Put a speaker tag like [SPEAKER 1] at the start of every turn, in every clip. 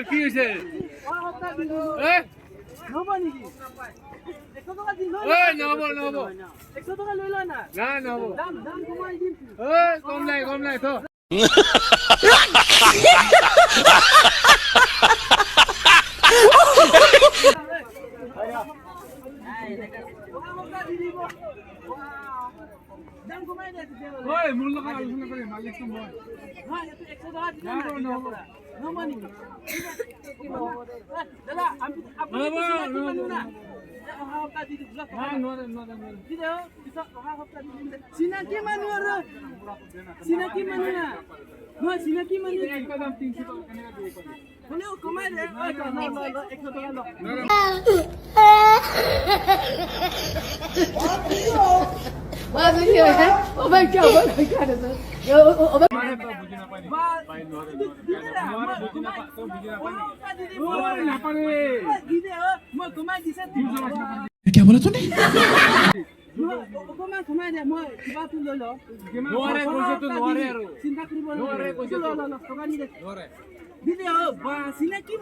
[SPEAKER 1] কি হৈছে কম নাই থ মূল্য আলোচনা কৰি মালিক মই
[SPEAKER 2] চিনাকি মানুহ আৰু চিনাকি মানুহ না মই চিনাকি মানুহ
[SPEAKER 1] একদম 300 টকা কেনেকৈ দিব পাৰি
[SPEAKER 2] হ'লেও কমাই দে 100 টকা ল
[SPEAKER 3] क्या बोला तूने
[SPEAKER 2] চিনাকি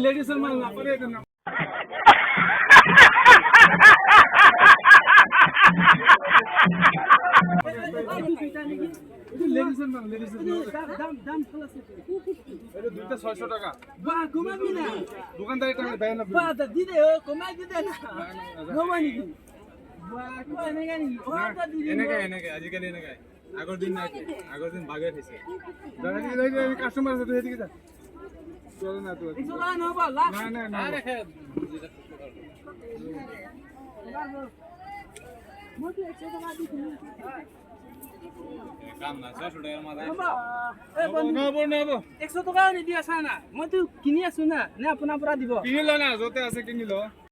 [SPEAKER 1] लेडीज माल ना पड़े দুইটা 600 টাকা দোকানদারি টাকা দেয় না এনেকে আজিকালি এনেকে আগৰ দিন নাই আগৰ দিন ভাগে থৈছে কাস্টমাৰ আছে এদিকে যা চলে না তো না কাম না 600 টাকার মাথায় নব
[SPEAKER 2] 100 টকা নিদিয়া চা না মইতো কিনি আছো না নে আপোনাৰ পৰা দিব
[SPEAKER 1] কিনি ল না যতে আছে কিনি ল